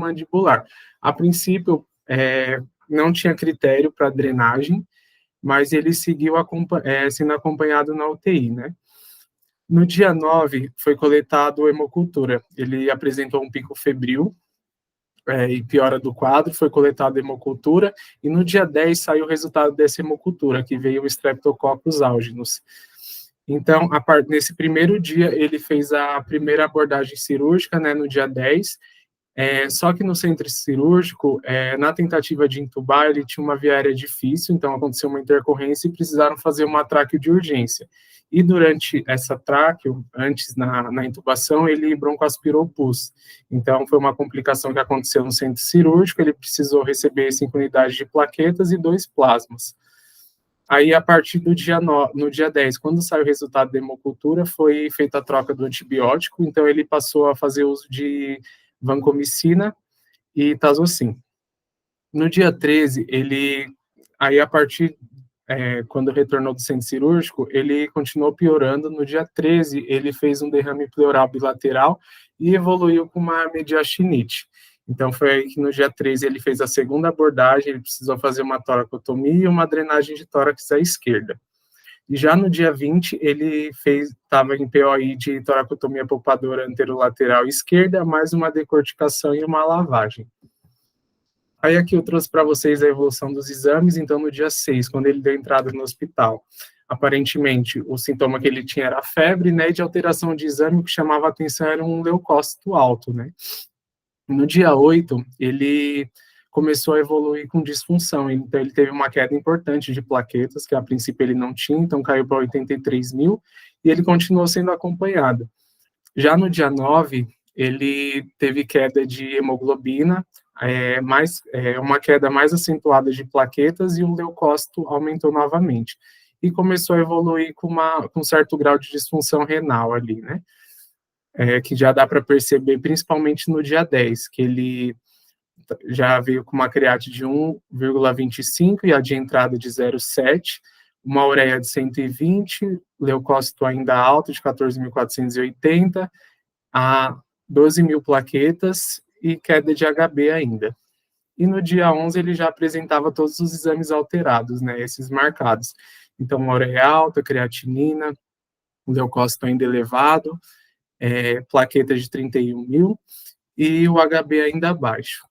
mandibular. A princípio, não tinha critério para drenagem, mas ele seguiu sendo acompanhado na UTI, né? No dia 9, foi coletado hemocultura. Ele apresentou um pico febril e piora do quadro, foi coletada hemocultura, e no dia 10 saiu o resultado dessa hemocultura, que veio o Streptococcus alginus. Então, nesse primeiro dia, ele fez a primeira abordagem cirúrgica, né, no dia 10, só que no centro cirúrgico, na tentativa de intubar, ele tinha uma via aérea difícil, então aconteceu uma intercorrência e precisaram fazer uma tráqueo de urgência. E durante essa tráqueo, antes na intubação, ele broncoaspirou o pus. Então, foi uma complicação que aconteceu no centro cirúrgico, ele precisou receber 5 unidades de plaquetas e 2 plasmas. Aí, a partir do no dia 10, quando saiu o resultado da hemocultura, foi feita a troca do antibiótico, então ele passou a fazer uso de vancomicina e tazocin. No dia 13, aí a partir, quando retornou do centro cirúrgico, ele continuou piorando. No dia 13, ele fez um derrame pleural bilateral e evoluiu com uma mediastinite. Então, foi aí que no dia 13 ele fez a segunda abordagem, ele precisou fazer uma toracotomia e uma drenagem de tórax à esquerda. E já no dia 20, ele estava em POI de toracotomia poupadora anterolateral esquerda, mais uma decorticação e uma lavagem. Aí aqui eu trouxe para vocês a evolução dos exames. Então, no dia 6, quando ele deu entrada no hospital, aparentemente o sintoma que ele tinha era febre, né, e de alteração de exame, o que chamava a atenção era um leucócito alto, né. No dia 8, ele começou a evoluir com disfunção, então ele teve uma queda importante de plaquetas, que a princípio ele não tinha, então caiu para 83 mil, e ele continuou sendo acompanhado. Já no dia 9, ele teve queda de hemoglobina, uma queda mais acentuada de plaquetas, e o leucócito aumentou novamente. E começou a evoluir com um certo grau de disfunção renal ali, né? Que já dá para perceber, principalmente no dia 10, que ele já veio com uma create de 1,25 e a de entrada de 0,7, uma ureia de 120, leucócito ainda alto, de 14.480, a 12 mil plaquetas e queda de HB ainda. E no dia 11 ele já apresentava todos os exames alterados, né, esses marcados. Então, uma ureia alta, creatinina, leucócito ainda elevado, plaqueta de 31 mil e o HB ainda baixo.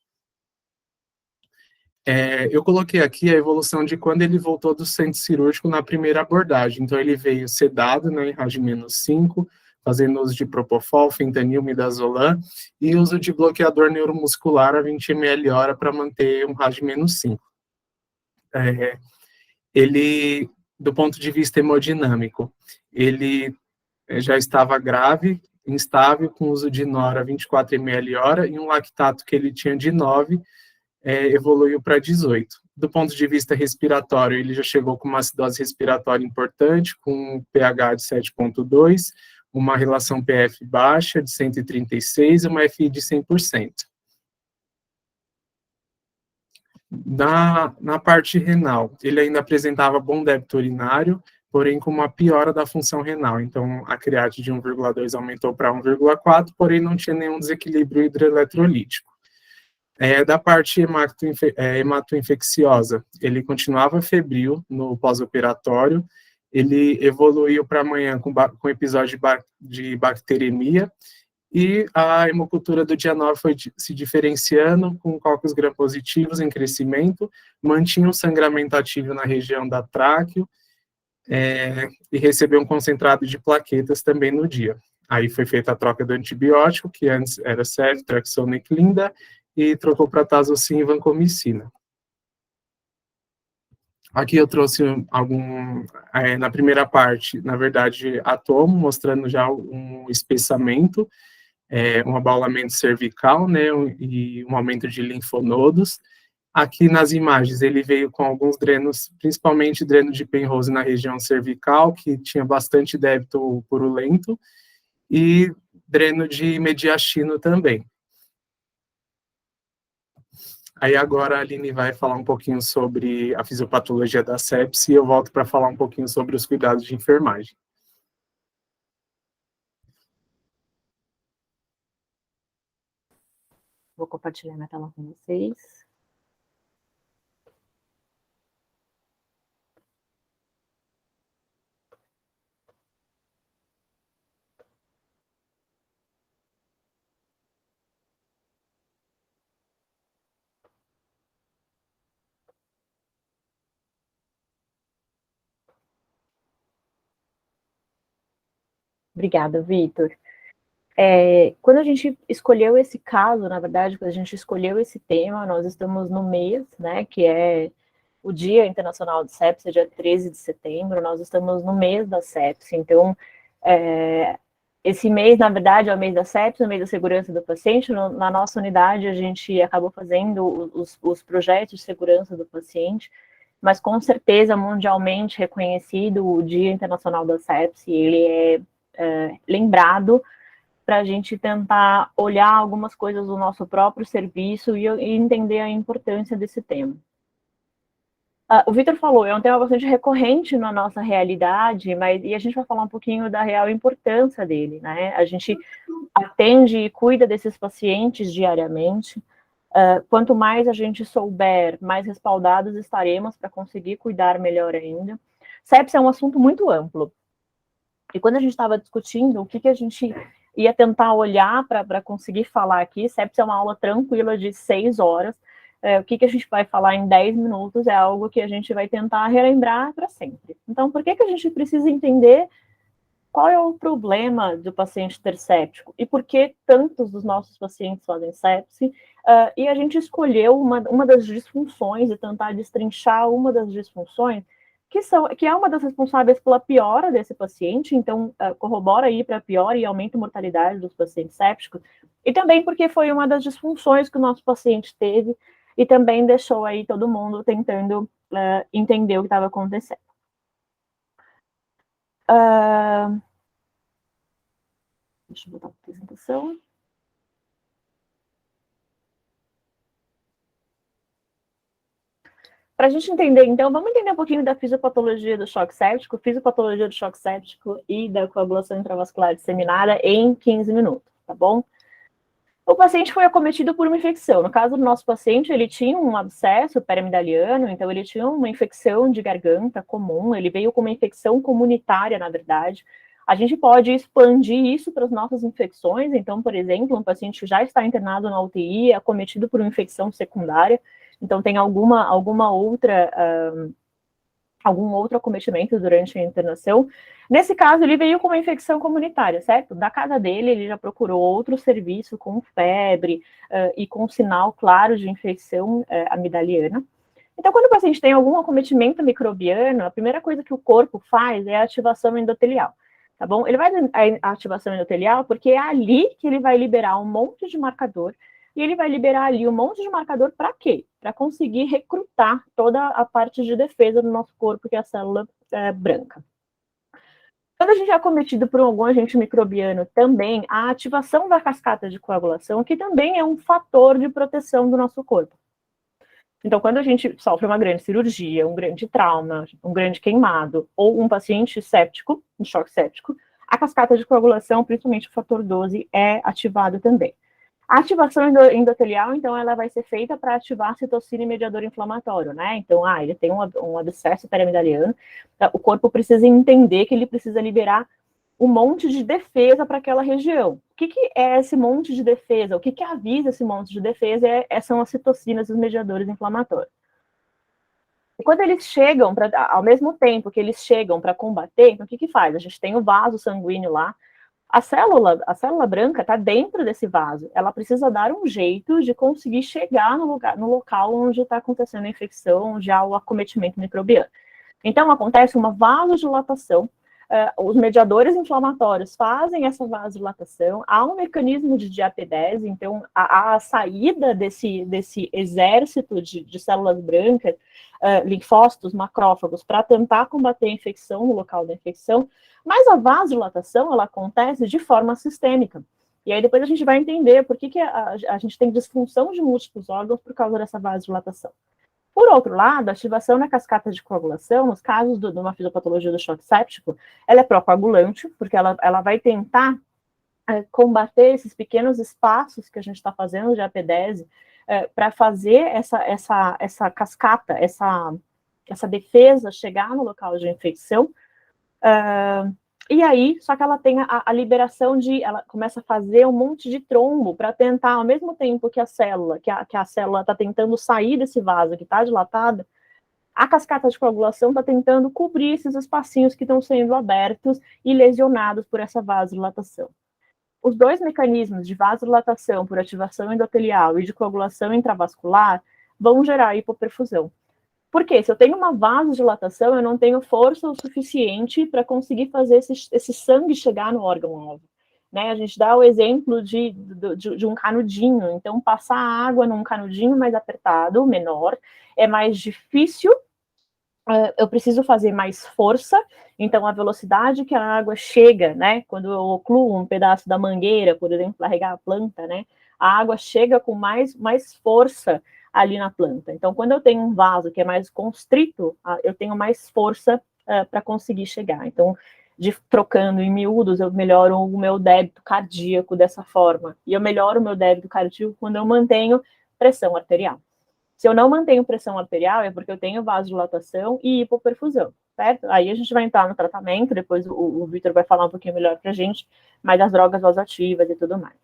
Eu coloquei aqui a evolução de quando ele voltou do centro cirúrgico na primeira abordagem. Então, ele veio sedado, né, em RAJ-5, fazendo uso de propofol, fentanil, midazolam, e uso de bloqueador neuromuscular a 20 ml hora para manter um RAJ-5. Ele, do ponto de vista hemodinâmico, ele já estava grave, instável, com uso de nora 24 ml hora, e um lactato que ele tinha de 9, evoluiu para 18. Do ponto de vista respiratório, ele já chegou com uma acidose respiratória importante, com um pH de 7,2, uma relação PF baixa de 136 e uma FI de 100%. Na parte renal, ele ainda apresentava bom débito urinário, porém com uma piora da função renal. Então, a create de 1,2 aumentou para 1,4, porém não tinha nenhum desequilíbrio hidroeletrolítico. Da parte hematoinfecciosa, ele continuava febril no pós-operatório, ele evoluiu para amanhã com episódio de bacteremia, e a hemocultura do dia 9 foi se diferenciando, com cálculos gram-positivos em crescimento, mantinha um sangramento ativo na região da tráqueo, e recebeu um concentrado de plaquetas também no dia. Aí foi feita a troca do antibiótico, que antes era ceftriaxona e clinda, e trocou para tazocin e vancomicina. Aqui eu trouxe na primeira parte, na verdade, atomo, mostrando já um espessamento, um abaulamento cervical, né, e um aumento de linfonodos. Aqui nas imagens ele veio com alguns drenos, principalmente dreno de Penrose na região cervical, que tinha bastante débito purulento, e dreno de mediastino também. Aí agora a Aline vai falar um pouquinho sobre a fisiopatologia da sepse e eu volto para falar um pouquinho sobre os cuidados de enfermagem. Vou compartilhar minha tela com vocês. Obrigada, Vitor. Quando a gente escolheu esse caso, na verdade, quando a gente escolheu esse tema, nós estamos no mês, né, que é o Dia Internacional de Sepsia, dia 13 de setembro, nós estamos no mês da sepsia, então, esse mês, na verdade, é o mês da sepsia, o mês da segurança do paciente. Na nossa unidade, a gente acabou fazendo os projetos de segurança do paciente, mas com certeza, mundialmente reconhecido, o Dia Internacional da Sepsia, ele é lembrado para a gente tentar olhar algumas coisas do nosso próprio serviço e entender a importância desse tema. O Vitor falou, é um tema bastante recorrente na nossa realidade, e a gente vai falar um pouquinho da real importância dele, né? A gente atende e cuida desses pacientes diariamente. Quanto mais a gente souber, mais respaldados estaremos para conseguir cuidar melhor ainda. Sepsia é um assunto muito amplo. E quando a gente estava discutindo o que a gente ia tentar olhar para conseguir falar aqui, sepsia é uma aula tranquila de 6 horas, o que a gente vai falar em 10 minutos é algo que a gente vai tentar relembrar para sempre. Então, por que a gente precisa entender qual é o problema do paciente ter séptico e por que tantos dos nossos pacientes fazem sepse? E a gente escolheu uma das disfunções e tentar destrinchar uma das disfunções que é uma das responsáveis pela piora desse paciente, então corrobora aí para a piora e aumenta a mortalidade dos pacientes sépticos, e também porque foi uma das disfunções que o nosso paciente teve e também deixou aí todo mundo tentando entender o que estava acontecendo. Deixa eu botar a apresentação. Para a gente entender, então, vamos entender um pouquinho da fisiopatologia do choque séptico, fisiopatologia do choque séptico e da coagulação intravascular disseminada em 15 minutos, tá bom? O paciente foi acometido por uma infecção. No caso do nosso paciente, ele tinha um abscesso perimidaliano, então ele tinha uma infecção de garganta comum, ele veio com uma infecção comunitária, na verdade. A gente pode expandir isso para as nossas infecções, então, por exemplo, um paciente já está internado na UTI, acometido por uma infecção secundária, então tem algum outro acometimento durante a internação. Nesse caso, ele veio com uma infecção comunitária, certo? Da casa dele, ele já procurou outro serviço com febre e com sinal claro de infecção amidaliana. Então, quando o paciente tem algum acometimento microbiano, a primeira coisa que o corpo faz é a ativação endotelial, tá bom? Ele vai a ativação endotelial porque é ali que ele vai liberar um monte de marcador. E ele vai liberar ali um monte de marcador para quê? Para conseguir recrutar toda a parte de defesa do nosso corpo, que é a célula branca. Quando a gente é acometido por algum agente microbiano também, a ativação da cascata de coagulação, que também é um fator de proteção do nosso corpo. Então, quando a gente sofre uma grande cirurgia, um grande trauma, um grande queimado, ou um paciente séptico, um choque séptico, a cascata de coagulação, principalmente o fator 12, é ativado também. A ativação endotelial, então, ela vai ser feita para ativar a citocina e mediador inflamatório, né? Então, ele tem um abscesso perimidaliano, o corpo precisa entender que ele precisa liberar um monte de defesa para aquela região. O que é esse monte de defesa? O que avisa esse monte de defesa são as citocinas e os mediadores inflamatórios. E quando eles chegam, ao mesmo tempo que eles chegam para combater, então, o que faz? A gente tem o vaso sanguíneo lá, a célula branca está dentro desse vaso, ela precisa dar um jeito de conseguir chegar no local onde está acontecendo a infecção, onde há o acometimento microbiano. Então, acontece uma vasodilatação, os mediadores inflamatórios fazem essa vasodilatação, há um mecanismo de diapedese, então a saída desse exército de células brancas, linfócitos, macrófagos, para tentar combater a infecção no local da infecção, mas a vasodilatação, ela acontece de forma sistêmica. E aí depois a gente vai entender por que a gente tem disfunção de múltiplos órgãos por causa dessa vasodilatação. Por outro lado, a ativação na cascata de coagulação, nos casos de uma fisiopatologia do choque séptico, ela é pró-coagulante, porque ela vai tentar combater esses pequenos espaços que a gente está fazendo de apedese, para fazer essa cascata, essa defesa chegar no local de infecção. E aí, só que ela tem a liberação ela começa a fazer um monte de trombo para tentar, ao mesmo tempo que a célula está tentando sair desse vaso que está dilatada, a cascata de coagulação está tentando cobrir esses espacinhos que estão sendo abertos e lesionados por essa vasodilatação. Os dois mecanismos de vasodilatação por ativação endotelial e de coagulação intravascular vão gerar hipoperfusão. Por quê? Se eu tenho uma vasodilatação, eu não tenho força o suficiente para conseguir fazer esse sangue chegar no órgão-alvo. Né? A gente dá o exemplo de um canudinho. Então, passar água num canudinho mais apertado, menor, é mais difícil. Eu preciso fazer mais força. Então, a velocidade que a água chega, né? Quando eu ocluo um pedaço da mangueira, por exemplo, para regar a planta, né? A água chega com mais força ali na planta. Então, quando eu tenho um vaso que é mais constrito, eu tenho mais força para conseguir chegar. Então, trocando em miúdos, eu melhoro o meu débito cardíaco dessa forma. E eu melhoro o meu débito cardíaco quando eu mantenho pressão arterial. Se eu não mantenho pressão arterial, é porque eu tenho vasodilatação e hipoperfusão, certo? Aí a gente vai entrar no tratamento, depois o Vitor vai falar um pouquinho melhor para a gente, mas das drogas vasoativas e tudo mais.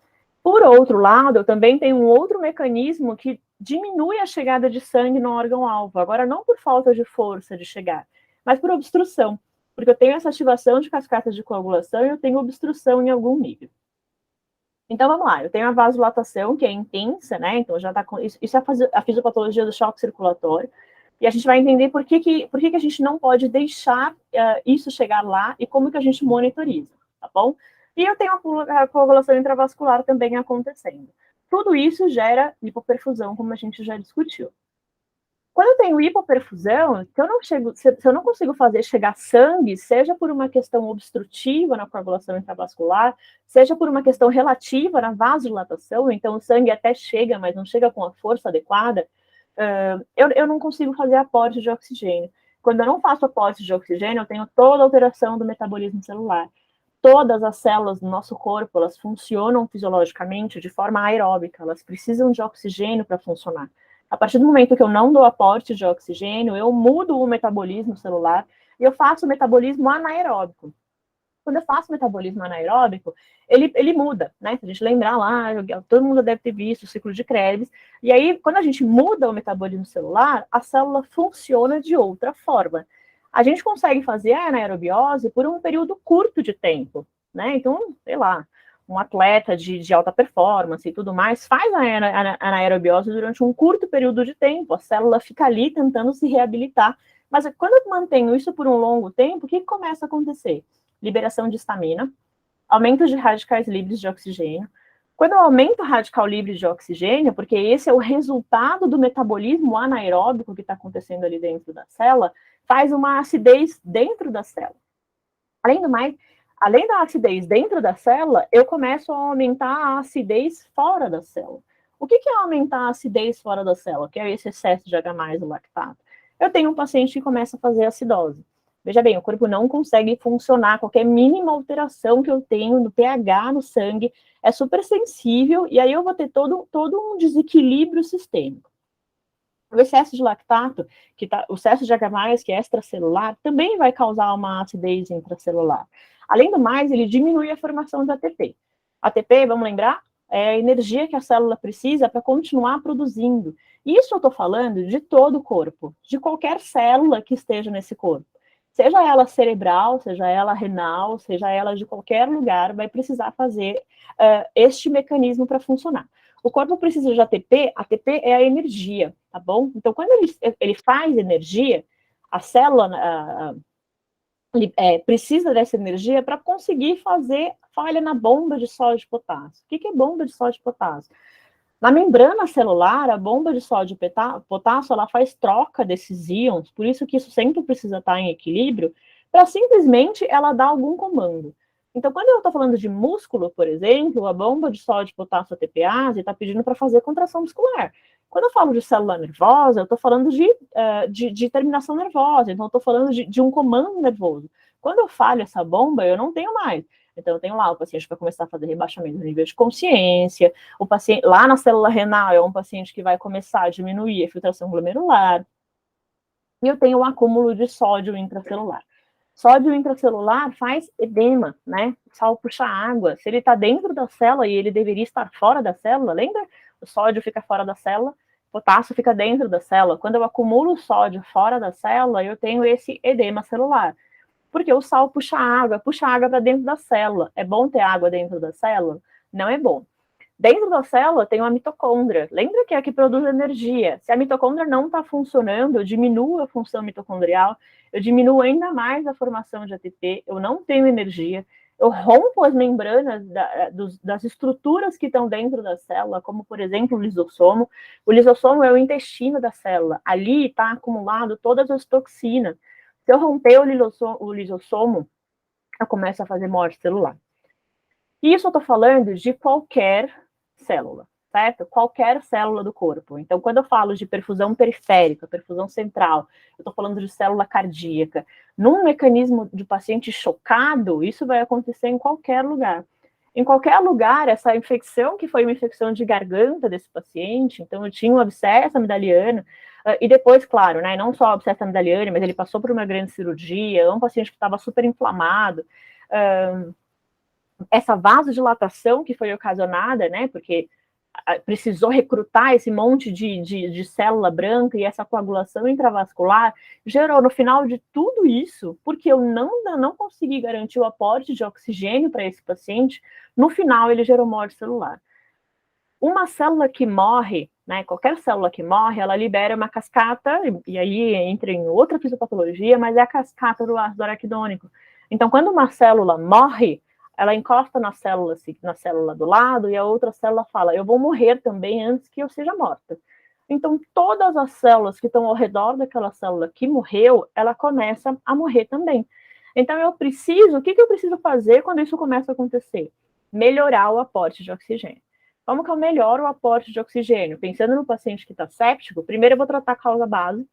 Por outro lado, eu também tenho um outro mecanismo que diminui a chegada de sangue no órgão-alvo. Agora, não por falta de força de chegar, mas por obstrução. Porque eu tenho essa ativação de cascatas de coagulação e eu tenho obstrução em algum nível. Então, vamos lá. Eu tenho a vasodilatação, que é intensa, né? Então, já tá com... Isso é a fisiopatologia do choque circulatório. E a gente vai entender por que a gente não pode deixar isso chegar lá e como que a gente monitoriza, tá bom? E eu tenho a coagulação intravascular também acontecendo. Tudo isso gera hipoperfusão, como a gente já discutiu. Quando eu tenho hipoperfusão, se eu não consigo fazer chegar sangue, seja por uma questão obstrutiva na coagulação intravascular, seja por uma questão relativa na vasodilatação, então o sangue até chega, mas não chega com a força adequada, eu não consigo fazer aporte de oxigênio. Quando eu não faço aporte de oxigênio, eu tenho toda a alteração do metabolismo celular. Todas as células do nosso corpo, elas funcionam fisiologicamente de forma aeróbica, elas precisam de oxigênio para funcionar. A partir do momento que eu não dou aporte de oxigênio, eu mudo o metabolismo celular e eu faço o metabolismo anaeróbico. Quando eu faço o metabolismo anaeróbico, ele muda, né? Se a gente lembrar lá, todo mundo deve ter visto o ciclo de Krebs, e aí, quando a gente muda o metabolismo celular, a célula funciona de outra forma. A gente consegue fazer a anaerobiose por um período curto de tempo, né? Então, sei lá, um atleta de alta performance e tudo mais faz a anaerobiose durante um curto período de tempo, a célula fica ali tentando se reabilitar. Mas quando eu mantenho isso por um longo tempo, o que começa a acontecer? Liberação de histamina, aumento de radicais livres de oxigênio. Quando eu aumento o radical livre de oxigênio, porque esse é o resultado do metabolismo anaeróbico que está acontecendo ali dentro da célula, faz uma acidez dentro da célula. Além do mais, além da acidez dentro da célula, eu começo a aumentar a acidez fora da célula. O que é aumentar a acidez fora da célula? Que é esse excesso de H+, o lactato. Eu tenho um paciente que começa a fazer acidose. Veja bem, o corpo não consegue funcionar, qualquer mínima alteração que eu tenho no pH, no sangue, é super sensível, e aí eu vou ter todo um desequilíbrio sistêmico. O excesso de lactato, o excesso de H+, que é extracelular, também vai causar uma acidez intracelular. Além do mais, ele diminui a formação de ATP. ATP, vamos lembrar, é a energia que a célula precisa para continuar produzindo. Isso eu estou falando de todo o corpo, de qualquer célula que esteja nesse corpo. Seja ela cerebral, seja ela renal, seja ela de qualquer lugar, vai precisar fazer este mecanismo para funcionar. O corpo precisa de ATP, ATP é a energia, tá bom? Então, quando ele faz energia, a célula precisa dessa energia para conseguir fazer falha na bomba de sódio e potássio. O que é bomba de sódio e potássio? Na membrana celular, a bomba de sódio e potássio, ela faz troca desses íons, por isso que isso sempre precisa estar em equilíbrio, para simplesmente ela dar algum comando. Então, quando eu estou falando de músculo, por exemplo, a bomba de sódio, potássio, ATPase está pedindo para fazer contração muscular. Quando eu falo de célula nervosa, eu estou falando de terminação nervosa, então eu estou falando de um comando nervoso. Quando eu falho essa bomba, eu não tenho mais. Então, eu tenho lá, o paciente vai começar a fazer rebaixamento do nível de consciência, o paciente, lá na célula renal, é um paciente que vai começar a diminuir a filtração glomerular, e eu tenho um acúmulo de sódio intracelular. Sódio intracelular faz edema, né? O sal puxa água. Se ele está dentro da célula e ele deveria estar fora da célula, lembra? O sódio fica fora da célula, o potássio fica dentro da célula. Quando eu acumulo sódio fora da célula, eu tenho esse edema celular. Porque o sal puxa água para dentro da célula. É bom ter água dentro da célula? Não é bom. Dentro da célula tem uma mitocôndria. Lembra que é a que produz energia. Se a mitocôndria não está funcionando, eu diminuo a função mitocondrial, eu diminuo ainda mais a formação de ATP, eu não tenho energia, eu rompo as membranas das estruturas que estão dentro da célula, como, por exemplo, o lisossomo. O lisossomo é o intestino da célula. Ali está acumulado todas as toxinas. Se eu romper o lisossomo, eu começo a fazer morte celular. Isso eu estou falando de qualquer célula, certo? Qualquer célula do corpo. Então, quando eu falo de perfusão periférica, perfusão central, eu estou falando de célula cardíaca. Num mecanismo de paciente chocado, isso vai acontecer em qualquer lugar. Em qualquer lugar, essa infecção, que foi uma infecção de garganta desse paciente, então eu tinha um abscesso amidaliano, e depois, claro, né, não só abscesso amidaliano, mas ele passou por uma grande cirurgia, é um paciente que estava super inflamado, essa vasodilatação que foi ocasionada, né, porque precisou recrutar esse monte de célula branca e essa coagulação intravascular, gerou no final de tudo isso, porque eu não consegui garantir o aporte de oxigênio para esse paciente, no final ele gerou morte celular. Uma célula que morre, né, qualquer célula que morre, ela libera uma cascata, e aí entra em outra fisiopatologia, mas é a cascata do ácido araquidônico. Então, quando uma célula morre, ela encosta na célula do lado e a outra célula fala, eu vou morrer também antes que eu seja morta. Então, todas as células que estão ao redor daquela célula que morreu, ela começa a morrer também. Então, o que eu preciso fazer quando isso começa a acontecer? Melhorar o aporte de oxigênio. Como que eu melhoro o aporte de oxigênio? Pensando no paciente que está séptico, primeiro eu vou tratar a causa base,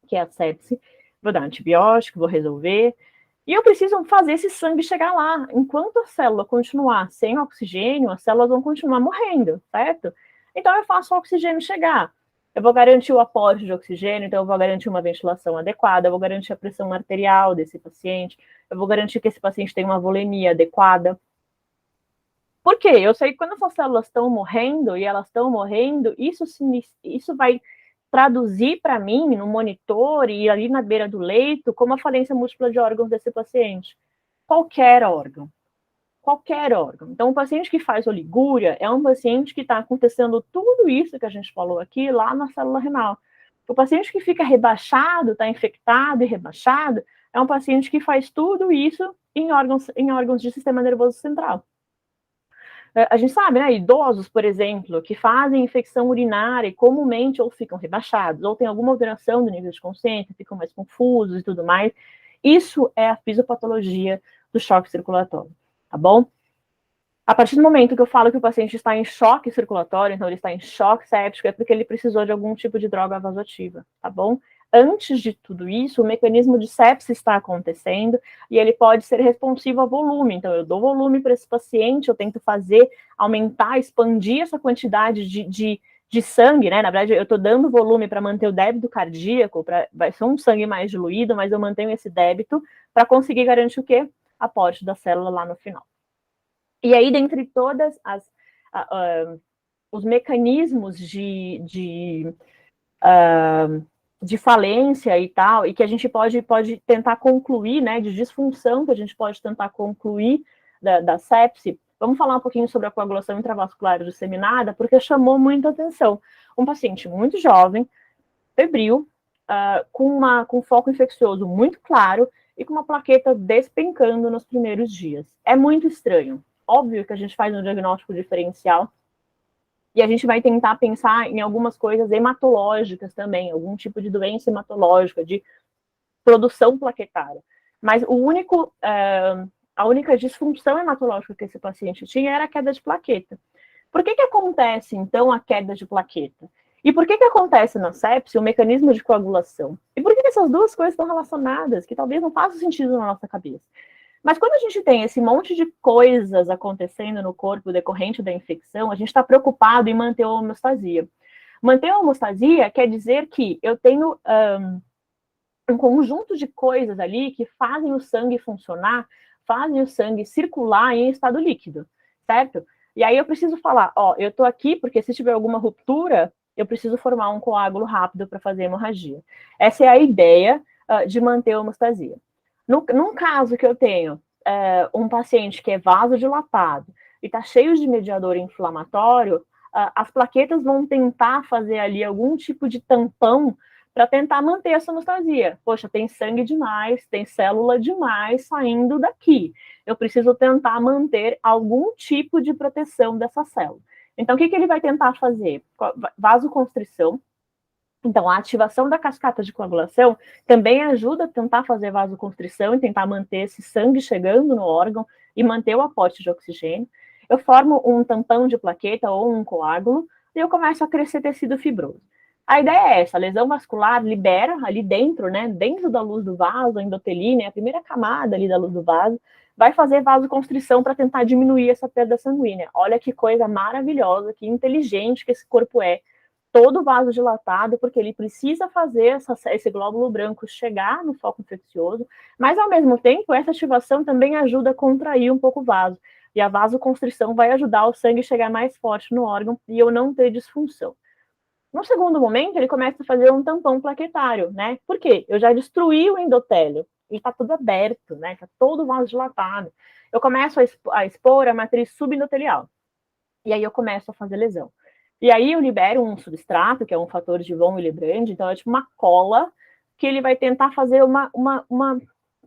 que é a sepse, vou dar antibiótico, vou resolver, e eu preciso fazer esse sangue chegar lá. Enquanto a célula continuar sem oxigênio, as células vão continuar morrendo, certo? Então, eu faço o oxigênio chegar. Eu vou garantir o aporte de oxigênio, então eu vou garantir uma ventilação adequada, eu vou garantir a pressão arterial desse paciente, eu vou garantir que esse paciente tenha uma volemia adequada. Por quê? Eu sei que quando essas células estão morrendo, e elas estão morrendo, isso vai traduzir para mim no monitor e ali na beira do leito como a falência múltipla de órgãos desse paciente. Qualquer órgão. Qualquer órgão. Então, o paciente que faz oligúria é um paciente que está acontecendo tudo isso que a gente falou aqui lá na célula renal. O paciente que fica rebaixado, está infectado e rebaixado, é um paciente que faz tudo isso em órgãos de sistema nervoso central. A gente sabe, né, idosos, por exemplo, que fazem infecção urinária e comumente ou ficam rebaixados, ou tem alguma alteração do nível de consciência, ficam mais confusos e tudo mais. Isso é a fisiopatologia do choque circulatório, tá bom? A partir do momento que eu falo que o paciente está em choque circulatório, então ele está em choque séptico, é porque ele precisou de algum tipo de droga vasoativa, tá bom? Antes de tudo isso, o mecanismo de sepse está acontecendo e ele pode ser responsivo a volume. Então, eu dou volume para esse paciente, eu tento aumentar, expandir essa quantidade de sangue, né? Na verdade, eu estou dando volume para manter o débito cardíaco, vai ser um sangue mais diluído, mas eu mantenho esse débito para conseguir garantir o quê? Aporte da célula lá no final. E aí, dentre todas os mecanismos de falência e tal, e que a gente pode tentar concluir, né, de disfunção que a gente pode tentar concluir da sepse, vamos falar um pouquinho sobre a coagulação intravascular disseminada, porque chamou muita atenção. Um paciente muito jovem, febril, com foco infeccioso muito claro e com uma plaqueta despencando nos primeiros dias. É muito estranho. Óbvio que a gente faz um diagnóstico diferencial e a gente vai tentar pensar em algumas coisas hematológicas também, algum tipo de doença hematológica, de produção plaquetária. Mas a única disfunção hematológica que esse paciente tinha era a queda de plaqueta. Por que acontece, então, a queda de plaqueta? E por que acontece na sepse o mecanismo de coagulação? E por que essas duas coisas estão relacionadas, que talvez não façam sentido na nossa cabeça? Mas quando a gente tem esse monte de coisas acontecendo no corpo decorrente da infecção, a gente está preocupado em manter a homeostasia. Manter a homeostasia quer dizer que eu tenho um conjunto de coisas ali que fazem o sangue funcionar, fazem o sangue circular em estado líquido, certo? E aí eu preciso falar, ó, eu tô aqui porque se tiver alguma ruptura, eu preciso formar um coágulo rápido para fazer hemorragia. Essa é a ideia de manter a homeostasia. Num caso que eu tenho um paciente que é vasodilatado e está cheio de mediador inflamatório, as plaquetas vão tentar fazer ali algum tipo de tampão para tentar manter essa homeostasia. Poxa, tem sangue demais, tem célula demais saindo daqui. Eu preciso tentar manter algum tipo de proteção dessa célula. Então, o que ele vai tentar fazer? Vasoconstrição. Então, a ativação da cascata de coagulação também ajuda a tentar fazer vasoconstrição e tentar manter esse sangue chegando no órgão e manter o aporte de oxigênio. Eu formo um tampão de plaqueta ou um coágulo e eu começo a crescer tecido fibroso. A ideia é essa, a lesão vascular libera ali dentro, né, dentro da luz do vaso, a endotelina, a primeira camada ali da luz do vaso, vai fazer vasoconstrição para tentar diminuir essa perda sanguínea. Olha que coisa maravilhosa, que inteligente que esse corpo é, todo vasodilatado, porque ele precisa fazer esse glóbulo branco chegar no foco infeccioso, mas ao mesmo tempo, essa ativação também ajuda a contrair um pouco o vaso, e a vasoconstrição vai ajudar o sangue a chegar mais forte no órgão e eu não ter disfunção. No segundo momento, ele começa a fazer um tampão plaquetário, né? Por quê? Eu já destruí o endotélio, ele está tudo aberto, né? Está todo vasodilatado. Eu começo a expor a matriz subendotelial, e aí eu começo a fazer lesão. E aí eu libero um substrato, que é um fator de von Willebrand, então é tipo uma cola, que ele vai tentar fazer uma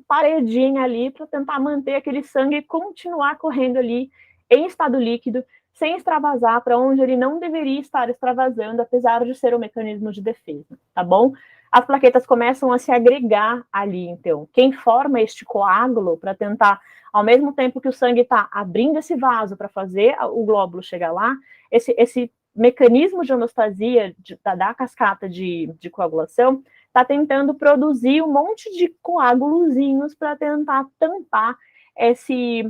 paredinha ali para tentar manter aquele sangue continuar correndo ali em estado líquido, sem extravasar para onde ele não deveria estar extravasando, apesar de ser um mecanismo de defesa, tá bom? As plaquetas começam a se agregar ali, então. Quem forma este coágulo para tentar, ao mesmo tempo que o sangue está abrindo esse vaso para fazer o glóbulo chegar lá, esse mecanismo de homeostasia da cascata de coagulação está tentando produzir um monte de coágulozinhos para tentar tampar esses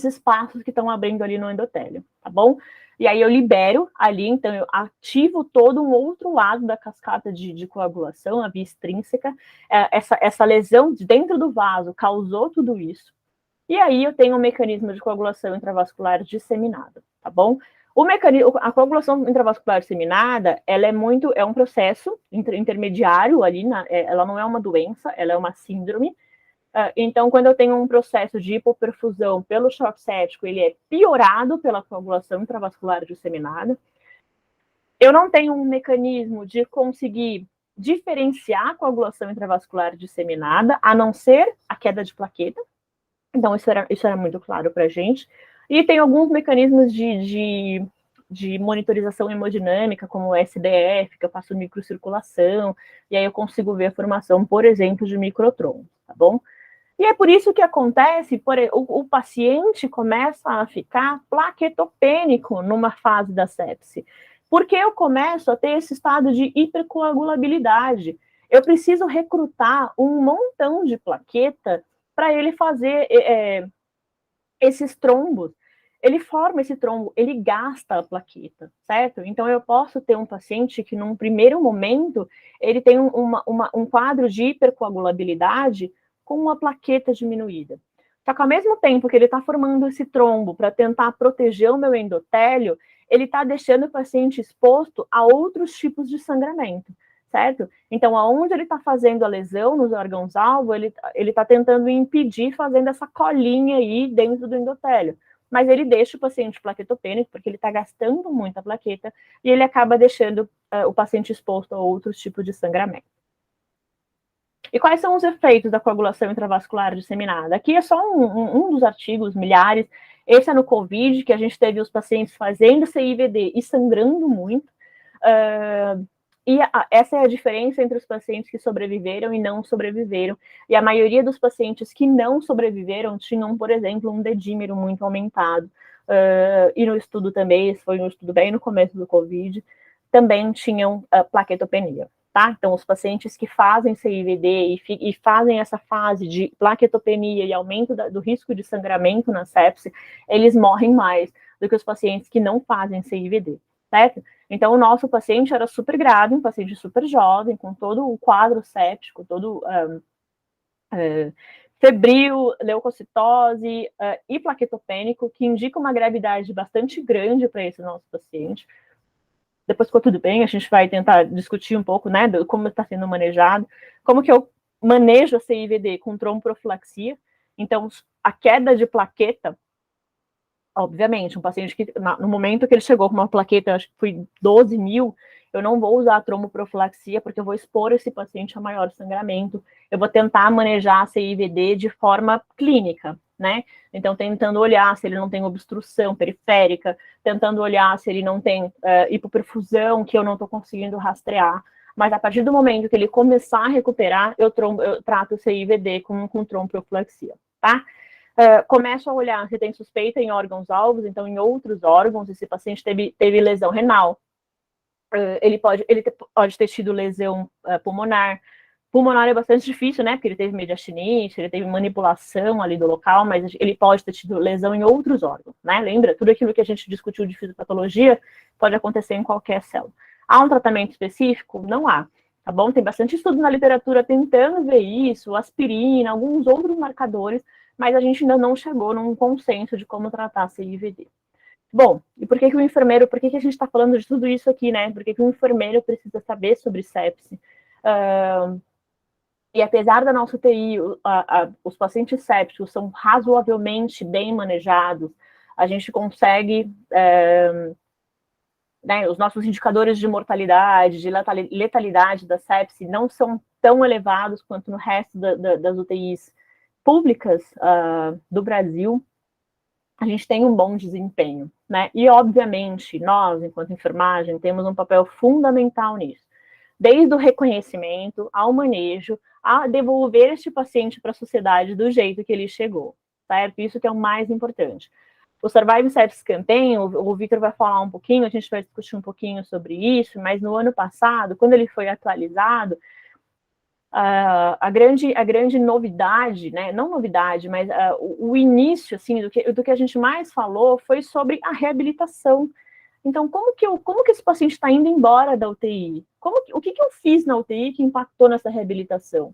espaços que estão abrindo ali no endotélio, tá bom? E aí eu libero ali, então eu ativo todo um outro lado da cascata de coagulação, a via extrínseca. Essa lesão dentro do vaso causou tudo isso. E aí eu tenho um mecanismo de coagulação intravascular disseminada, tá bom? A coagulação intravascular disseminada, ela é um processo intermediário ali, ela não é uma doença, ela é uma síndrome. Então, quando eu tenho um processo de hipoperfusão pelo choque séptico, ele é piorado pela coagulação intravascular disseminada. Eu não tenho um mecanismo de conseguir diferenciar a coagulação intravascular disseminada, a não ser a queda de plaqueta. Então, isso era muito claro para a gente. E tem alguns mecanismos de monitorização hemodinâmica, como o SDF, que eu faço microcirculação, e aí eu consigo ver a formação, por exemplo, de microtrombos, tá bom? E é por isso que acontece, o paciente começa a ficar plaquetopênico numa fase da sepse, porque eu começo a ter esse estado de hipercoagulabilidade. Eu preciso recrutar um montão de plaqueta para ele fazer esses trombos. Ele forma esse trombo, ele gasta a plaqueta, certo? Então, eu posso ter um paciente que, num primeiro momento, ele tem um quadro de hipercoagulabilidade com uma plaqueta diminuída. Só que, ao mesmo tempo que ele está formando esse trombo para tentar proteger o meu endotélio, ele está deixando o paciente exposto a outros tipos de sangramento, certo? Então, aonde ele está fazendo a lesão nos órgãos-alvo, ele está tentando impedir fazendo essa colinha aí dentro do endotélio. Mas ele deixa o paciente plaquetopênico, porque ele está gastando muita plaqueta, e ele acaba deixando o paciente exposto a outros tipos de sangramento. E quais são os efeitos da coagulação intravascular disseminada? Aqui é só um dos artigos, milhares. Esse é no COVID, que a gente teve os pacientes fazendo CIVD e sangrando muito. Essa é a diferença entre os pacientes que sobreviveram e não sobreviveram. E a maioria dos pacientes que não sobreviveram tinham, por exemplo, um dedímero muito aumentado. E no estudo também, esse foi um estudo bem no começo do COVID, também tinham plaquetopenia. tá? Então, os pacientes que fazem CIVD e fazem essa fase de plaquetopenia e aumento do risco de sangramento na sepse, eles morrem mais do que os pacientes que não fazem CIVD, certo? Então, o nosso paciente era super grave, um paciente super jovem, com todo o quadro séptico, todo febril, leucocitose e plaquetopênico, que indica uma gravidade bastante grande para esse nosso paciente. Depois ficou tudo bem, a gente vai tentar discutir um pouco, né, de como está sendo manejado, como que eu manejo a CIVD com tromboprofilaxia. Então, a queda de plaqueta, obviamente, um paciente que, no momento que ele chegou com uma plaqueta, acho que foi 12 mil, eu não vou usar a tromboprofilaxia, porque eu vou expor esse paciente a maior sangramento, eu vou tentar manejar a CIVD de forma clínica, né? Então, tentando olhar se ele não tem obstrução periférica, tentando olhar se ele não tem hipoperfusão, que eu não estou conseguindo rastrear. Mas a partir do momento que ele começar a recuperar, eu trato o CIVD com tromboprofilaxia, tá? Começo a olhar se tem suspeita em órgãos-alvos, então em outros órgãos, esse paciente teve lesão renal, ele pode ter tido lesão pulmonar. Pulmonar é bastante difícil, né, porque ele teve mediastinite, ele teve manipulação ali do local, mas ele pode ter tido lesão em outros órgãos, né, lembra? Tudo aquilo que a gente discutiu de fisiopatologia pode acontecer em qualquer célula. Há um tratamento específico? Não há, tá bom? Tem bastante estudo na literatura tentando ver isso, aspirina, alguns outros marcadores, mas a gente ainda não chegou num consenso de como tratar a CIVD. Bom, e por que o enfermeiro, por que a gente está falando de tudo isso aqui, né? Por que o enfermeiro precisa saber sobre sepse? E apesar da nossa UTI, os pacientes sépticos são razoavelmente bem manejados, a gente consegue, né, os nossos indicadores de mortalidade, de letalidade da sepse não são tão elevados quanto no resto das UTIs públicas do Brasil, a gente tem um bom desempenho, né? E, obviamente, nós, enquanto enfermagem, temos um papel fundamental nisso. Desde o reconhecimento, ao manejo, a devolver este paciente para a sociedade do jeito que ele chegou, certo? Isso que é o mais importante. O Survive Sepsis Campaign, o Victor vai falar um pouquinho, a gente vai discutir um pouquinho sobre isso, mas no ano passado, quando ele foi atualizado, a grande novidade, né, não novidade, mas o início, assim, do que a gente mais falou foi sobre a reabilitação. Então, como que esse paciente está indo embora da UTI? O que eu fiz na UTI que impactou nessa reabilitação?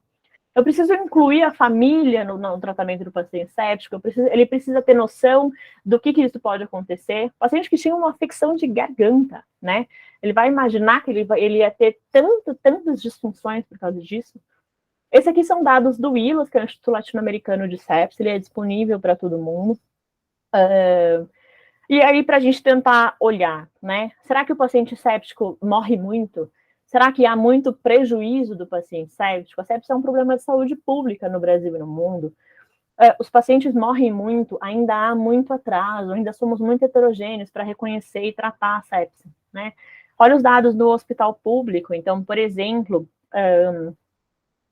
Eu preciso incluir a família no tratamento do paciente séptico, ele precisa ter noção do que isso pode acontecer. O paciente que tinha uma afecção de garganta, né? Ele vai imaginar que ele ia ter tantas disfunções por causa disso. Esses aqui são dados do ILAS, que é o Instituto Latino-Americano de Sepsis, ele é disponível para todo mundo. E aí, para a gente tentar olhar, né? Será que o paciente séptico morre muito? Será que há muito prejuízo do paciente séptico? A sepsis é um problema de saúde pública no Brasil e no mundo. Os pacientes morrem muito, ainda há muito atraso, ainda somos muito heterogêneos para reconhecer e tratar a sepsis, né? Olha os dados do hospital público. Então, por exemplo,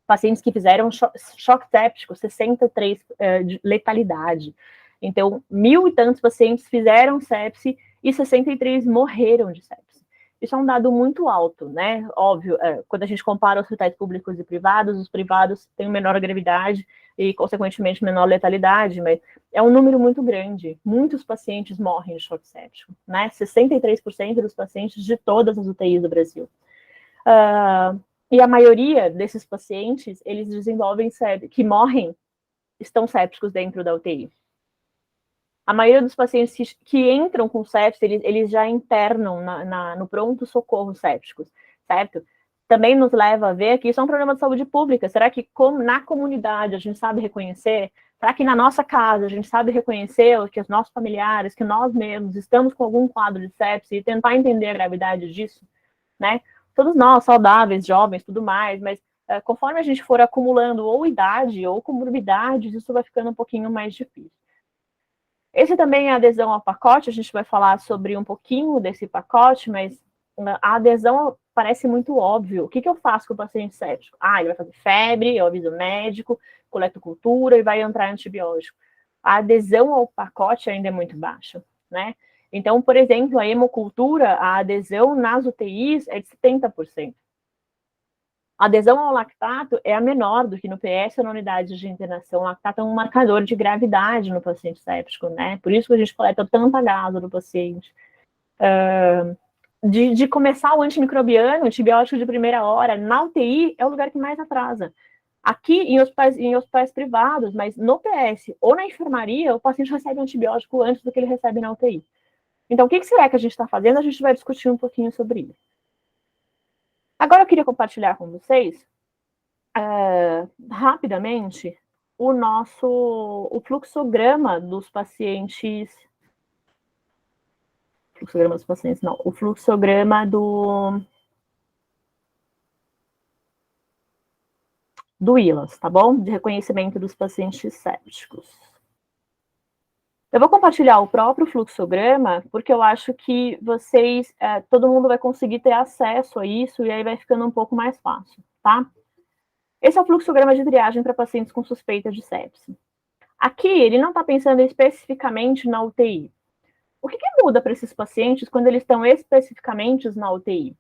pacientes que fizeram choque séptico, 63 de letalidade. Então, 1.000 e tantos pacientes fizeram sepse e 63 morreram de sepse. Isso é um dado muito alto, né? Óbvio, quando a gente compara hospitais públicos e privados, os privados têm menor gravidade e, consequentemente, menor letalidade, mas é um número muito grande. Muitos pacientes morrem de choque séptico, né? 63% dos pacientes de todas as UTIs do Brasil. E a maioria desses pacientes, eles desenvolvem que morrem, estão sépticos dentro da UTI. A maioria dos pacientes que entram com sepsis, eles já internam no pronto-socorro sépticos, certo? Também nos leva a ver que isso é um problema de saúde pública. Será que na comunidade a gente sabe reconhecer? Será que na nossa casa a gente sabe reconhecer que os nossos familiares, que nós mesmos estamos com algum quadro de sepsis e tentar entender a gravidade disso, né? Todos nós, saudáveis, jovens, tudo mais, mas conforme a gente for acumulando ou idade ou comorbidades, isso vai ficando um pouquinho mais difícil. Esse também é a adesão ao pacote, a gente vai falar sobre um pouquinho desse pacote, mas a adesão parece muito óbvio. O que eu faço com o paciente séptico? Ele vai fazer febre, eu aviso o médico, coleto cultura e vai entrar antibiótico. A adesão ao pacote ainda é muito baixa, né? Então, por exemplo, a hemocultura, a adesão nas UTIs é de 70%. A adesão ao lactato é a menor do que no PS ou na unidade de internação. O lactato é um marcador de gravidade no paciente séptico, né? Por isso que a gente coleta tanta gasa do paciente. De começar o antimicrobiano, antibiótico de primeira hora, na UTI é o lugar que mais atrasa. Aqui, em hospitais privados, mas no PS ou na enfermaria, o paciente recebe antibiótico antes do que ele recebe na UTI. Então, o que será que a gente está fazendo? A gente vai discutir um pouquinho sobre isso. Agora, eu queria compartilhar com vocês, rapidamente, o fluxograma dos pacientes... Fluxograma dos pacientes, não. O fluxograma do ILAS, tá bom? De reconhecimento dos pacientes sépticos. Eu vou compartilhar o próprio fluxograma, porque eu acho que vocês, todo mundo vai conseguir ter acesso a isso, e aí vai ficando um pouco mais fácil, tá? Esse é o fluxograma de triagem para pacientes com suspeita de sepse. Aqui, ele não está pensando especificamente na UTI. O que muda para esses pacientes quando eles estão especificamente na UTI?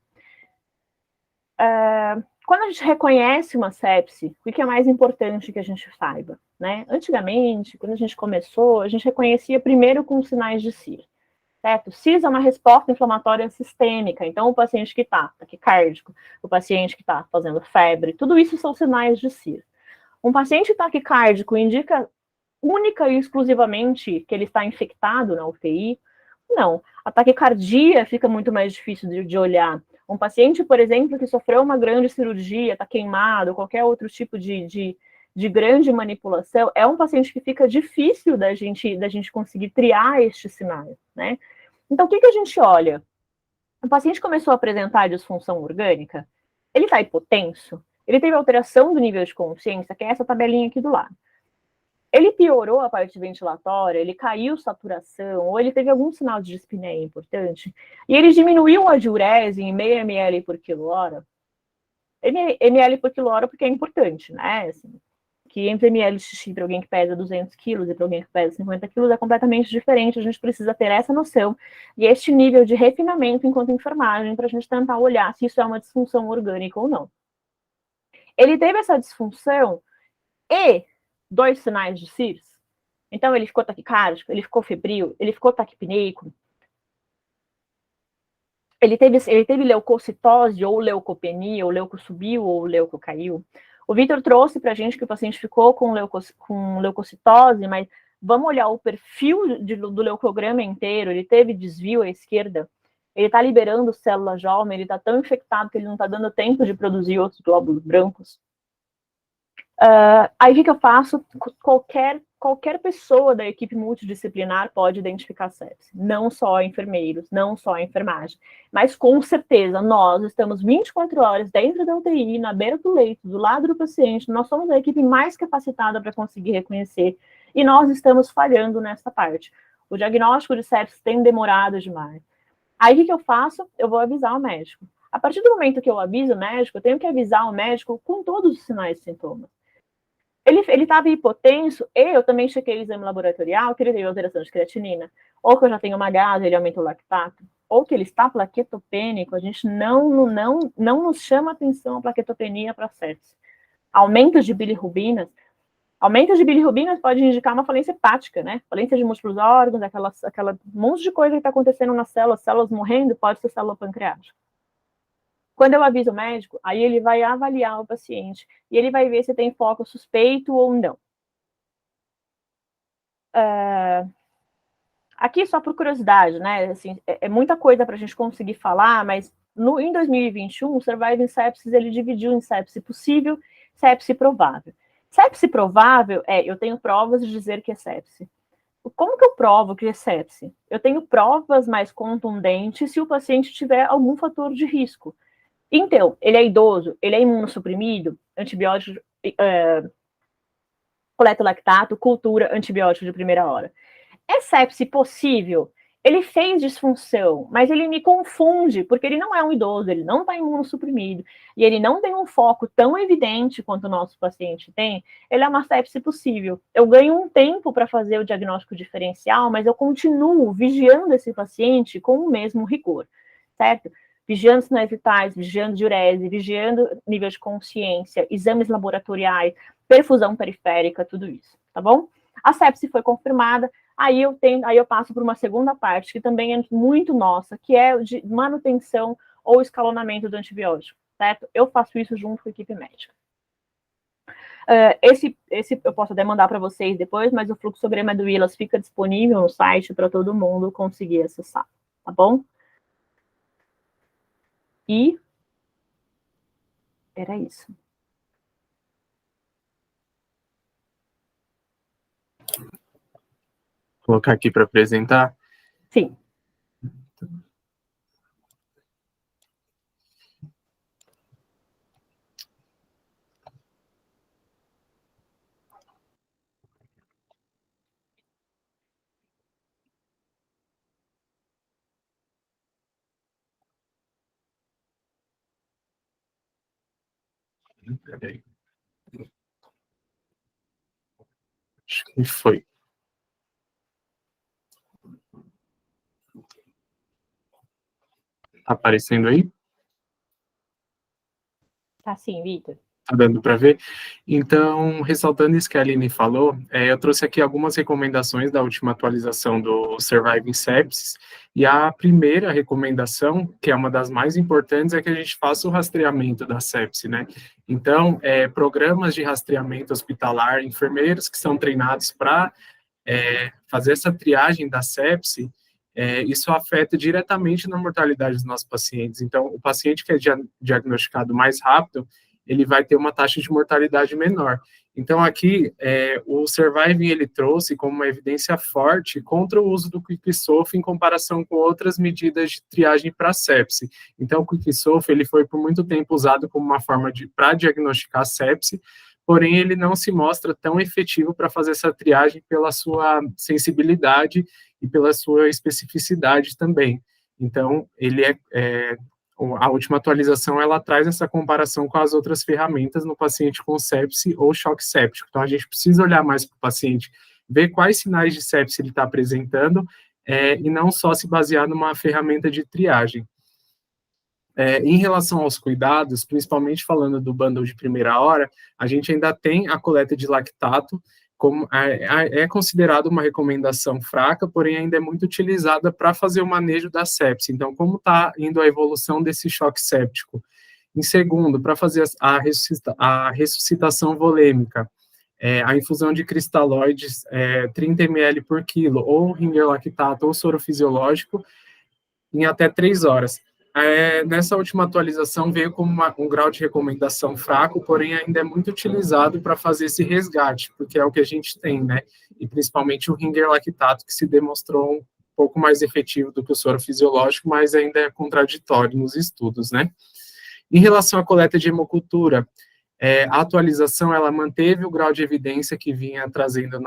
Quando a gente reconhece uma sepse, o que é mais importante que a gente saiba? Né? Antigamente, quando a gente começou, a gente reconhecia primeiro com sinais de CIR. Certo? CIR é uma resposta inflamatória sistêmica. Então, o paciente que está taquicárdico, o paciente que está fazendo febre, tudo isso são sinais de CIR. Um paciente taquicárdico indica única e exclusivamente que ele está infectado na UTI? Não. A taquicardia fica muito mais difícil de olhar. Um paciente, por exemplo, que sofreu uma grande cirurgia, está queimado, qualquer outro tipo de grande manipulação, é um paciente que fica difícil da gente conseguir triar estes sinais, né? Então, o que a gente olha? O paciente começou a apresentar disfunção orgânica, ele está hipotenso, ele teve alteração do nível de consciência, que é essa tabelinha aqui do lado. Ele piorou a parte ventilatória, ele caiu saturação, ou ele teve algum sinal de dispneia importante, e ele diminuiu a diurese em meio ml por quilo-hora. ml por quilo-hora porque é importante, né? Assim, 500 ml de xixi para alguém que pesa 200 quilos e para alguém que pesa 50 quilos é completamente diferente. A gente precisa ter essa noção e este nível de refinamento enquanto enfermagem para a gente tentar olhar se isso é uma disfunção orgânica ou não. Ele teve essa disfunção e 2 sinais de CIRS. Então, ele ficou taquicárdico, ele ficou febril, ele ficou taquipneico. Ele teve leucocitose, ou leucopenia, ou leuco subiu, ou leuco caiu. O Vitor trouxe para a gente que o paciente ficou com leucocitose, mas vamos olhar o perfil do leucograma inteiro. Ele teve desvio à esquerda, ele está liberando células JOLM, ele está tão infectado que ele não está dando tempo de produzir outros glóbulos brancos. Aí o que eu faço? Qualquer pessoa da equipe multidisciplinar pode identificar sepse, não só enfermeiros, não só enfermagem, mas com certeza nós estamos 24 horas dentro da UTI, na beira do leito, do lado do paciente, nós somos a equipe mais capacitada para conseguir reconhecer, e nós estamos falhando nessa parte. O diagnóstico de sepse tem demorado demais. Aí o que eu faço? Eu vou avisar o médico. A partir do momento que eu aviso o médico, eu tenho que avisar o médico com todos os sinais e sintomas. Ele estava hipotenso, e eu também chequei o exame laboratorial, que ele teve alteração de creatinina, ou que eu já tenho uma gase, ele aumenta o lactato, ou que ele está plaquetopênico, a gente não nos chama atenção a plaquetopenia para sepse. Aumentos de bilirrubinas pode indicar uma falência hepática, né? Falência de múltiplos órgãos, aquela monte de coisa que está acontecendo nas células morrendo, pode ser célula pancreática. Quando eu aviso o médico, aí ele vai avaliar o paciente e ele vai ver se tem foco suspeito ou não. Aqui, só por curiosidade, né? Assim, é muita coisa para a gente conseguir falar, mas em 2021, o Surviving Sepsis ele dividiu em sepse possível e sepse provável. Sepse provável eu tenho provas de dizer que é sepse. Como que eu provo que é sepse? Eu tenho provas mais contundentes se o paciente tiver algum fator de risco. Então, ele é idoso, ele é imunossuprimido, antibiótico, coleta lactato, cultura, antibiótico de primeira hora. É sepse possível? Ele fez disfunção, mas ele me confunde, porque ele não é um idoso, ele não está imunossuprimido, e ele não tem um foco tão evidente quanto o nosso paciente tem, ele é uma sepse possível. Eu ganho um tempo para fazer o diagnóstico diferencial, mas eu continuo vigiando esse paciente com o mesmo rigor, certo? vigiando sinais vitais, vigiando diurese, vigiando nível de consciência, exames laboratoriais, perfusão periférica, tudo isso, tá bom? A sepse foi confirmada, aí eu passo por uma segunda parte, que também é muito nossa, que é de manutenção ou escalonamento do antibiótico, certo? Eu faço isso junto com a equipe médica. Esse eu posso até mandar para vocês depois, mas o fluxograma do ILAS fica disponível no site para todo mundo conseguir acessar, tá bom? E era isso. Vou colocar aqui para apresentar. Sim. Peraí. Acho que foi. Tá aparecendo aí? Tá sim, Vitor. Tá dando para ver? Então, ressaltando isso que a Aline falou, eu trouxe aqui algumas recomendações da última atualização do Surviving Sepsis, e a primeira recomendação, que é uma das mais importantes, é que a gente faça o rastreamento da sepse, né? Então, programas de rastreamento hospitalar, enfermeiros que são treinados para fazer essa triagem da sepse, isso afeta diretamente na mortalidade dos nossos pacientes. Então, o paciente que é diagnosticado mais rápido, ele vai ter uma taxa de mortalidade menor. Então, aqui, o Surviving, ele trouxe como uma evidência forte contra o uso do Quicksolve em comparação com outras medidas de triagem para sepse. Então, o Quicksolve, ele foi por muito tempo usado como uma forma para diagnosticar sepse, porém, ele não se mostra tão efetivo para fazer essa triagem pela sua sensibilidade e pela sua especificidade também. Então, ele a última atualização, ela traz essa comparação com as outras ferramentas no paciente com sepse ou choque séptico. Então, a gente precisa olhar mais para o paciente, ver quais sinais de sepse ele está apresentando, e não só se basear numa ferramenta de triagem. Em relação aos cuidados, principalmente falando do bundle de primeira hora, a gente ainda tem a coleta de lactato, como é considerado uma recomendação fraca, porém ainda é muito utilizada para fazer o manejo da sepse. Então, como está indo a evolução desse choque séptico? Em segundo, para fazer a ressuscitação volêmica, a infusão de cristalóides 30 ml por quilo, ou ringer lactato ou soro fisiológico, em até 3 horas. Nessa última atualização veio como um grau de recomendação fraco, porém ainda é muito utilizado para fazer esse resgate, porque é o que a gente tem, né? E principalmente o ringer lactato, que se demonstrou um pouco mais efetivo do que o soro fisiológico, mas ainda é contraditório nos estudos, né? Em relação à coleta de hemocultura, a atualização, ela manteve o grau de evidência que vinha trazendo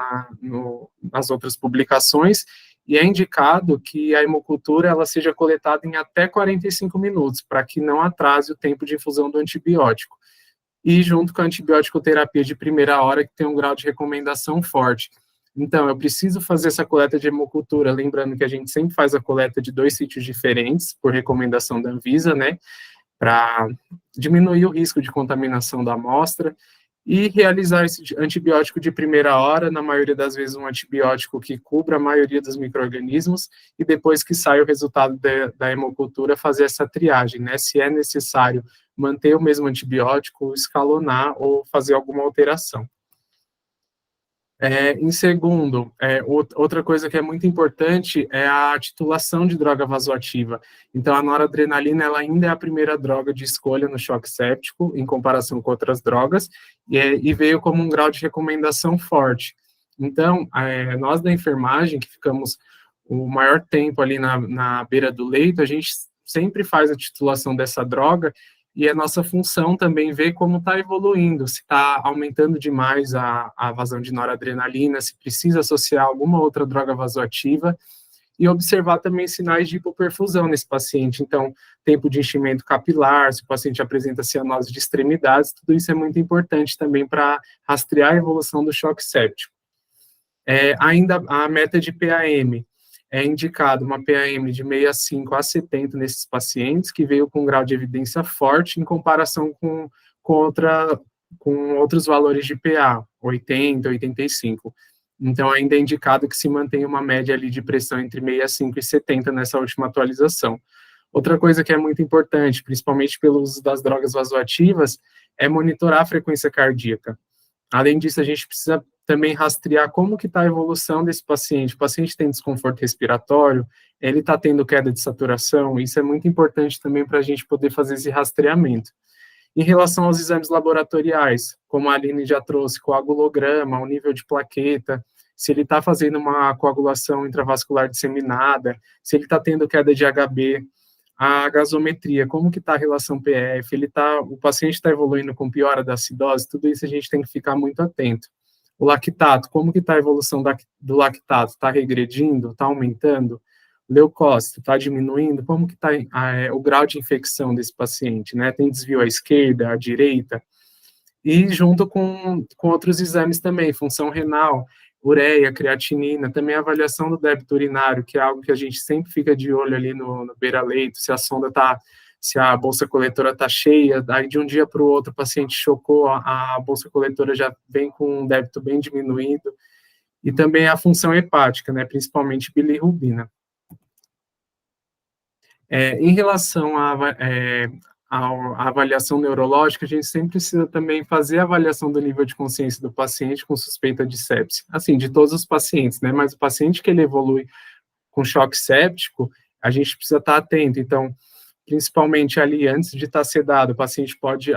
nas outras publicações, e é indicado que a hemocultura ela seja coletada em até 45 minutos, para que não atrase o tempo de infusão do antibiótico. E junto com a antibiótico terapia de primeira hora, que tem um grau de recomendação forte. Então, eu preciso fazer essa coleta de hemocultura, lembrando que a gente sempre faz a coleta de 2 sítios diferentes, por recomendação da Anvisa, né, para diminuir o risco de contaminação da amostra, e realizar esse antibiótico de primeira hora, na maioria das vezes um antibiótico que cubra a maioria dos micro-organismos, e depois que sai o resultado da hemocultura, fazer essa triagem, né, se é necessário manter o mesmo antibiótico, escalonar ou fazer alguma alteração. Em segundo, outra coisa que é muito importante é a titulação de droga vasoativa. Então, a noradrenalina ela ainda é a primeira droga de escolha no choque séptico, em comparação com outras drogas, e veio como um grau de recomendação forte. Então, nós da enfermagem, que ficamos o maior tempo ali na beira do leito, a gente sempre faz a titulação dessa droga, e a nossa função também ver como está evoluindo, se está aumentando demais a vazão de noradrenalina, se precisa associar alguma outra droga vasoativa, e observar também sinais de hipoperfusão nesse paciente. Então, tempo de enchimento capilar, se o paciente apresenta cianose de extremidades, tudo isso é muito importante também para rastrear a evolução do choque séptico. Ainda a meta de PAM. é indicado uma PAM de 65 a 70 nesses pacientes, que veio com um grau de evidência forte em comparação com outros valores de PA, 80, 85. Então, ainda é indicado que se mantenha uma média ali de pressão entre 65 e 70 nessa última atualização. Outra coisa que é muito importante, principalmente pelo uso das drogas vasoativas, é monitorar a frequência cardíaca. Além disso, a gente precisa também rastrear como que está a evolução desse paciente. O paciente tem desconforto respiratório, ele está tendo queda de saturação, isso é muito importante também para a gente poder fazer esse rastreamento. Em relação aos exames laboratoriais, como a Aline já trouxe, coagulograma, o nível de plaqueta, se ele está fazendo uma coagulação intravascular disseminada, se ele está tendo queda de HB, a gasometria, como que está a relação PF, o paciente está evoluindo com piora da acidose, tudo isso a gente tem que ficar muito atento. O lactato, como que está a evolução do lactato? Está regredindo? Está aumentando? Leucócito, está diminuindo? Como que está o grau de infecção desse paciente, né? Tem desvio à esquerda, à direita? E junto com outros exames também, função renal, ureia, creatinina, também a avaliação do débito urinário, que é algo que a gente sempre fica de olho ali no beira-leito, se a bolsa coletora está cheia, aí de um dia para o outro o paciente chocou, a bolsa coletora já vem com um débito bem diminuído, e também a função hepática, né, principalmente bilirrubina. Em relação à avaliação neurológica, a gente sempre precisa também fazer a avaliação do nível de consciência do paciente com suspeita de sepse. Assim, de todos os pacientes, né? Mas o paciente que ele evolui com choque séptico, a gente precisa estar atento. Então, principalmente ali antes de estar sedado, o paciente pode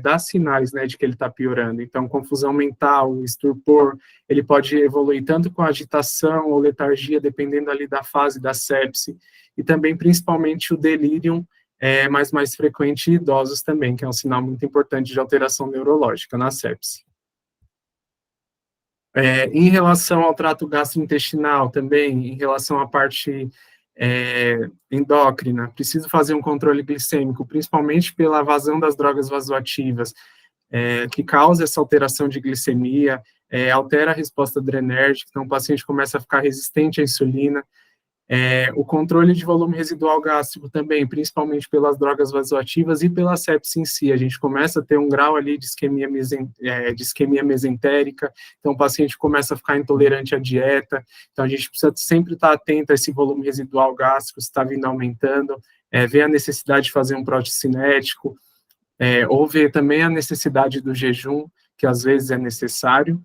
dar sinais, né, de que ele está piorando. Então, confusão mental, estupor, ele pode evoluir tanto com agitação ou letargia, dependendo ali da fase da sepse, e também, principalmente, o delírio, mas mais frequente em idosos também, que é um sinal muito importante de alteração neurológica na sepse. Em relação ao trato gastrointestinal também, em relação à parte endócrina, preciso fazer um controle glicêmico, principalmente pela vazão das drogas vasoativas, que causa essa alteração de glicemia, altera a resposta adrenérgica, então o paciente começa a ficar resistente à insulina. O controle de volume residual gástrico também, principalmente pelas drogas vasoativas e pela sepse em si, a gente começa a ter um grau ali de isquemia mesentérica, então o paciente começa a ficar intolerante à dieta, então a gente precisa sempre estar atento a esse volume residual gástrico, se está vindo aumentando, ver a necessidade de fazer um protocinético, ou ver também a necessidade do jejum, que às vezes é necessário,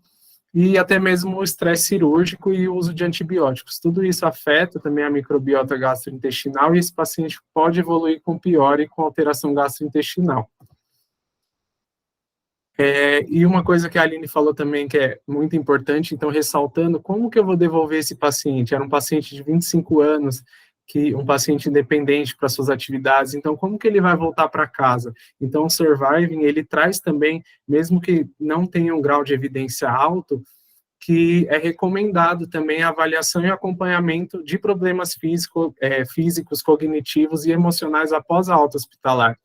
e até mesmo o estresse cirúrgico e o uso de antibióticos. Tudo isso afeta também a microbiota gastrointestinal e esse paciente pode evoluir com pior e com alteração gastrointestinal. E uma coisa que a Aline falou também que é muito importante, então ressaltando, como que eu vou devolver esse paciente? Era um paciente de 25 anos, um paciente independente para suas atividades, então como que ele vai voltar para casa? Então o Surviving, ele traz também, mesmo que não tenha um grau de evidência alto, que é recomendado também a avaliação e acompanhamento de problemas físicos, cognitivos e emocionais após a alta hospitalar.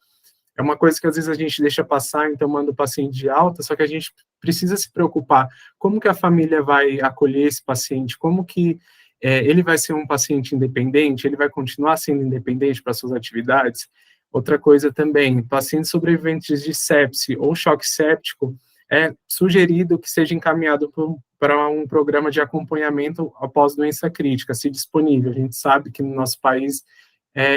É uma coisa que às vezes a gente deixa passar, então manda o paciente de alta, só que a gente precisa se preocupar como que a família vai acolher esse paciente, como que ele vai ser um paciente independente, ele vai continuar sendo independente para suas atividades. Outra coisa também, pacientes sobreviventes de sepse ou choque séptico, é sugerido que seja encaminhado para um programa de acompanhamento após doença crítica, se disponível. A gente sabe que no nosso país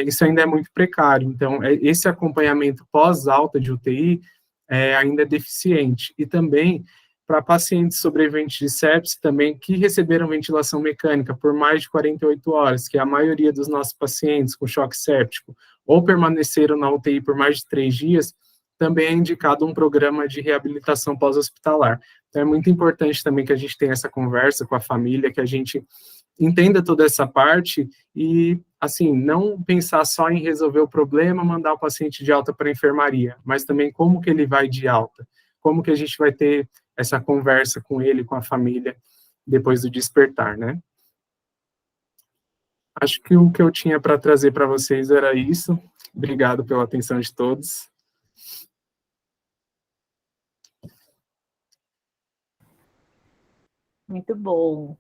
isso ainda é muito precário, então esse acompanhamento pós-alta de UTI ainda é deficiente. E também para pacientes sobreviventes de sepse também que receberam ventilação mecânica por mais de 48 horas, que é a maioria dos nossos pacientes com choque séptico, ou permaneceram na UTI por mais de 3 dias, também é indicado um programa de reabilitação pós-hospitalar. Então, é muito importante também que a gente tenha essa conversa com a família, que a gente entenda toda essa parte e, assim, não pensar só em resolver o problema, mandar o paciente de alta para a enfermaria, mas também como que ele vai de alta, como que a gente vai ter essa conversa com ele, com a família, depois do despertar, né? Acho que o que eu tinha para trazer para vocês era isso. Obrigado pela atenção de todos. Muito bom.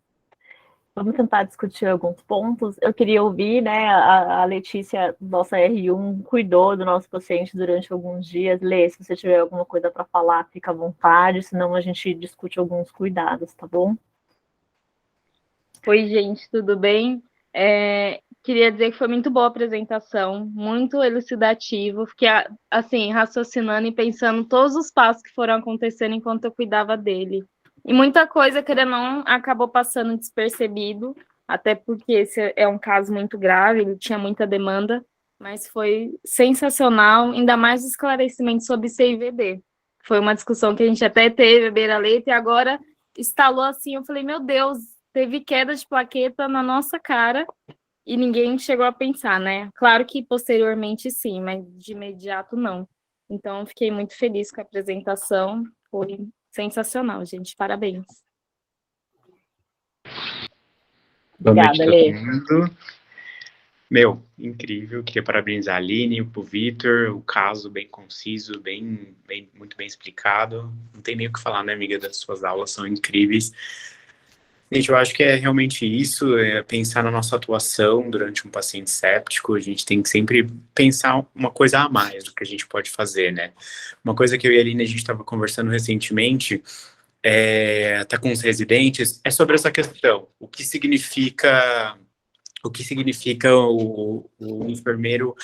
Vamos tentar discutir alguns pontos. Eu queria ouvir, né, a Letícia, nossa R1, cuidou do nosso paciente durante alguns dias. Lê, se você tiver alguma coisa para falar, fica à vontade, senão a gente discute alguns cuidados, tá bom? Oi, gente, tudo bem? Queria dizer que foi muito boa a apresentação, muito elucidativo. Fiquei, assim, raciocinando e pensando todos os passos que foram acontecendo enquanto eu cuidava dele. E muita coisa, querendo ou não, acabou passando despercebido, até porque esse é um caso muito grave, ele tinha muita demanda, mas foi sensacional, ainda mais o esclarecimento sobre CIVD. Foi uma discussão que a gente até teve, a beira-leite, e agora instalou assim, eu falei, meu Deus, teve queda de plaqueta na nossa cara e ninguém chegou a pensar, né? Claro que posteriormente sim, mas de imediato não. Então, fiquei muito feliz com a apresentação, foi sensacional, gente, parabéns. Boa noite Obrigada, a Lê. todo mundo. Meu, incrível. Queria parabenizar a Aline, o Vitor, o caso bem conciso, muito bem explicado. Não tem nem o que falar, né, amiga? Das suas aulas são incríveis. Gente, eu acho que é realmente isso, é pensar na nossa atuação durante um paciente séptico. A gente tem que sempre pensar uma coisa a mais do que a gente pode fazer, né? Uma coisa que eu e a Aline, a gente estava conversando recentemente, até com os residentes, é sobre essa questão. O que significa o enfermeiro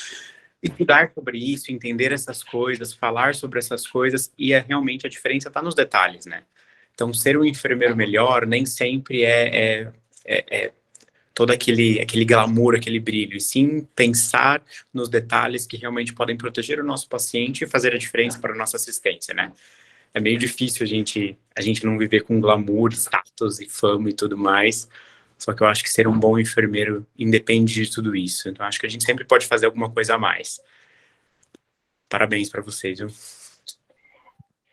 estudar sobre isso, entender essas coisas, falar sobre essas coisas, e realmente a diferença está nos detalhes, né? Então, ser um enfermeiro melhor nem sempre é todo aquele glamour, aquele brilho, e sim pensar nos detalhes que realmente podem proteger o nosso paciente e fazer a diferença para a nossa assistência, né? É meio difícil a gente não viver com glamour, status e fama e tudo mais. Só que eu acho que ser um bom enfermeiro independe de tudo isso. Então, acho que a gente sempre pode fazer alguma coisa a mais. Parabéns para vocês, viu?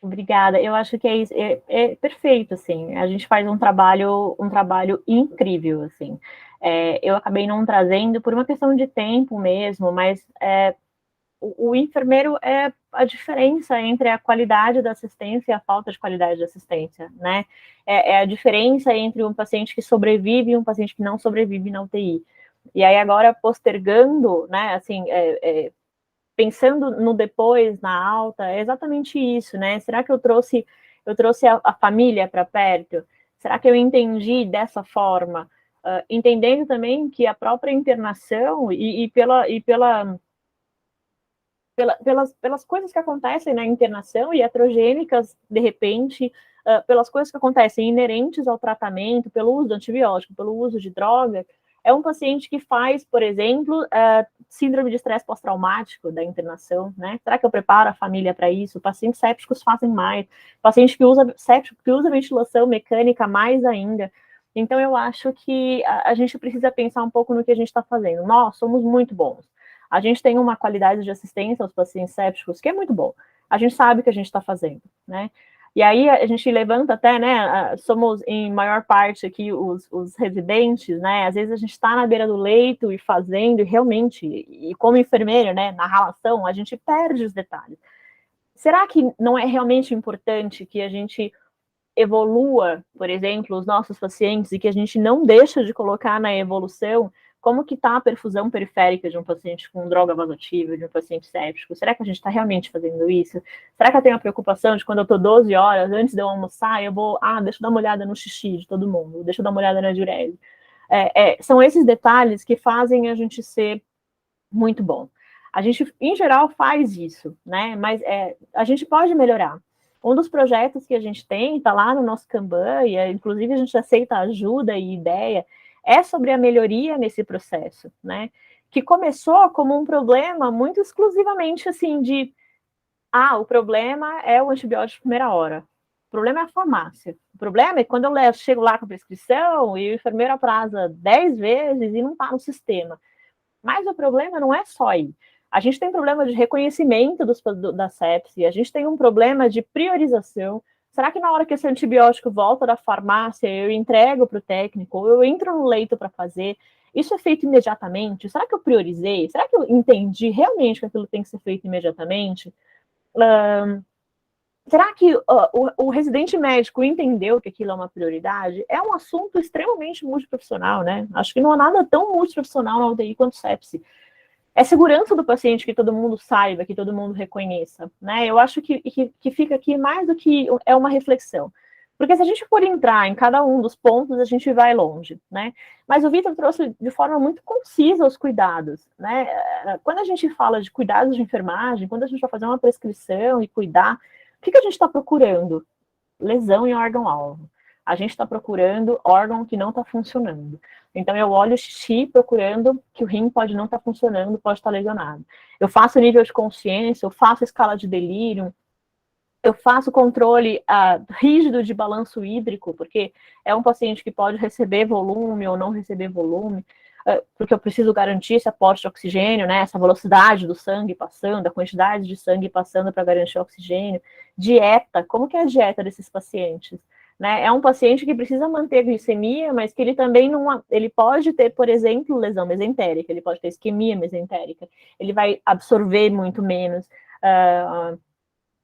Obrigada. Eu acho que é isso, é perfeito, assim. A gente faz um trabalho incrível, assim. Eu acabei não trazendo por uma questão de tempo mesmo, mas o enfermeiro é a diferença entre a qualidade da assistência e a falta de qualidade da assistência, né? É a diferença entre um paciente que sobrevive e um paciente que não sobrevive na UTI. E aí agora postergando, né? Assim, pensando no depois, na alta, é exatamente isso, né? Será que eu trouxe a família para perto? Será que eu entendi dessa forma? Entendendo também que a própria internação pelas coisas que acontecem na internação iatrogênicas, de repente, pelas coisas que acontecem inerentes ao tratamento, pelo uso de antibiótico, pelo uso de droga, é um paciente que faz, por exemplo, síndrome de estresse pós-traumático da internação, né? Será que eu preparo a família para isso? Pacientes sépticos fazem mais, paciente que usa séptico, que usa ventilação mecânica mais ainda. Então, eu acho que a gente precisa pensar um pouco no que a gente está fazendo. Nós somos muito bons. A gente tem uma qualidade de assistência aos pacientes sépticos que é muito bom. A gente sabe o que a gente está fazendo, né? E aí a gente levanta até, né? Somos em maior parte aqui os residentes, né? Às vezes a gente está na beira do leito e fazendo, e realmente, e como enfermeira, né? Na relação, a gente perde os detalhes. Será que não é realmente importante que a gente evolua, por exemplo, os nossos pacientes e que a gente não deixa de colocar na evolução como que está a perfusão periférica de um paciente com droga vasoativa, de um paciente séptico? Será que a gente está realmente fazendo isso? Será que eu tenho a preocupação de quando eu estou 12 horas, antes de eu almoçar, eu vou, deixa eu dar uma olhada no xixi de todo mundo, deixa eu dar uma olhada na diurese. São esses detalhes que fazem a gente ser muito bom. A gente, em geral, faz isso, né? Mas a gente pode melhorar. Um dos projetos que a gente tem, está lá no nosso Kanban, e inclusive a gente aceita ajuda e ideia, é sobre a melhoria nesse processo, né? Que começou como um problema muito exclusivamente assim de o problema é o antibiótico de primeira hora. O problema é a farmácia. O problema é quando eu chego lá com a prescrição e o enfermeiro atrasa 10 vezes e não está no sistema. Mas o problema não é só aí. A gente tem problema de reconhecimento da sepse, a gente tem um problema de priorização. Será que na hora que esse antibiótico volta da farmácia, eu entrego para o técnico, ou eu entro no leito para fazer? Isso é feito imediatamente? Será que eu priorizei? Será que eu entendi realmente que aquilo tem que ser feito imediatamente? será que o residente médico entendeu que aquilo é uma prioridade? É um assunto extremamente multiprofissional, né? Acho que não há nada tão multiprofissional na UTI quanto sepsi. É segurança do paciente que todo mundo saiba, que todo mundo reconheça, né? Eu acho que fica aqui mais do que é uma reflexão. Porque se a gente for entrar em cada um dos pontos, a gente vai longe, né? Mas o Vitor trouxe de forma muito concisa os cuidados, né? Quando a gente fala de cuidados de enfermagem, quando a gente vai fazer uma prescrição e cuidar, o que a gente está procurando? Lesão em órgão-alvo. A gente está procurando órgão que não está funcionando. Então, eu olho o xixi procurando que o rim pode não estar funcionando, pode estar lesionado. Eu faço nível de consciência, eu faço escala de delírio, eu faço controle rígido de balanço hídrico, porque é um paciente que pode receber volume ou não receber volume, porque eu preciso garantir esse aporte de oxigênio, né, essa velocidade do sangue passando, a quantidade de sangue passando para garantir oxigênio. Dieta, como que é a dieta desses pacientes? Né? É um paciente que precisa manter glicemia, mas que ele também não, ele pode ter, por exemplo, lesão mesentérica, ele pode ter isquemia mesentérica, ele vai absorver muito menos.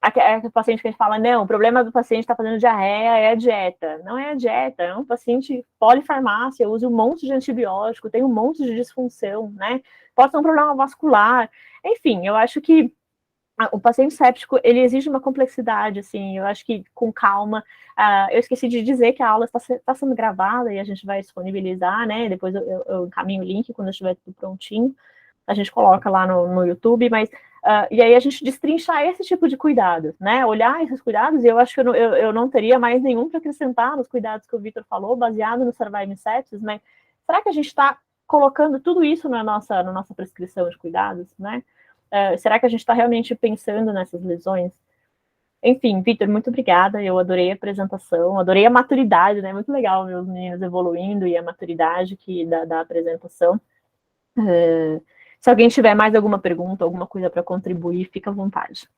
Aquele paciente que a gente fala, não, o problema do paciente está fazendo diarreia é a dieta. Não é a dieta, é um paciente polifarmácia, usa um monte de antibiótico, tem um monte de disfunção, né? Pode ser um problema vascular. Enfim, eu acho que o paciente séptico, ele exige uma complexidade, assim, eu acho que com calma. Eu esqueci de dizer que a aula está sendo gravada e a gente vai disponibilizar, né? Depois eu encaminho o link quando estiver tudo prontinho. A gente coloca lá no YouTube, mas e aí a gente destrinchar esse tipo de cuidado, né? Olhar esses cuidados, e eu acho que eu não teria mais nenhum para acrescentar nos cuidados que o Vitor falou, baseado no Survive Sepsis, mas será que a gente está colocando tudo isso na nossa prescrição de cuidados, né? Será que a gente está realmente pensando nessas lesões? Enfim, Vitor, muito obrigada. Eu adorei a apresentação, adorei a maturidade, né? Muito legal ver os meninos evoluindo e a maturidade da apresentação. Se alguém tiver mais alguma pergunta, alguma coisa para contribuir, fica à vontade.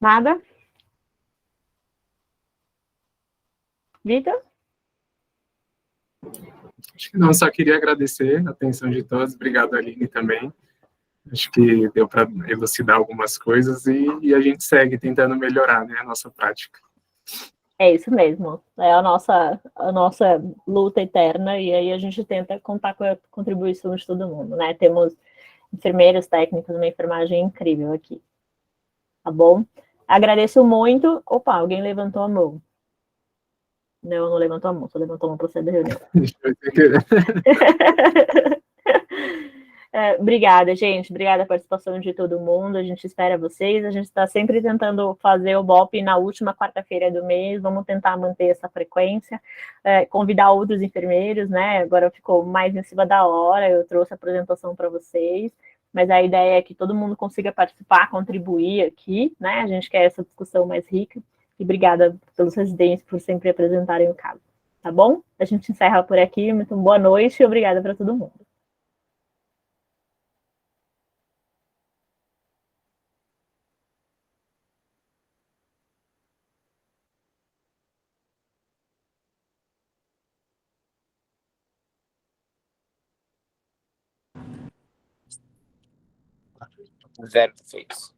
Nada? Vitor? Acho que não, só queria agradecer a atenção de todos. Obrigado, Aline, também. Acho que deu para elucidar algumas coisas e a gente segue tentando melhorar, né, a nossa prática. É isso mesmo. É a nossa luta eterna e aí a gente tenta contar com a contribuição de todo mundo, né? Temos enfermeiros, técnicos, uma enfermagem incrível aqui. Tá bom? Agradeço muito. Opa, alguém levantou a mão. Não levantou a mão, só levantou a mão para sair da reunião. Obrigada, gente. Obrigada a participação de todo mundo. A gente espera vocês. A gente está sempre tentando fazer o BOP na última quarta-feira do mês. Vamos tentar manter essa frequência. Convidar outros enfermeiros, né? Agora ficou mais em cima da hora. Eu trouxe a apresentação para vocês. Mas a ideia é que todo mundo consiga participar, contribuir aqui, né? A gente quer essa discussão mais rica. E obrigada pelos residentes por sempre apresentarem o caso. Tá bom? A gente encerra por aqui. Muito boa noite e obrigada para todo mundo. Zero defeitos.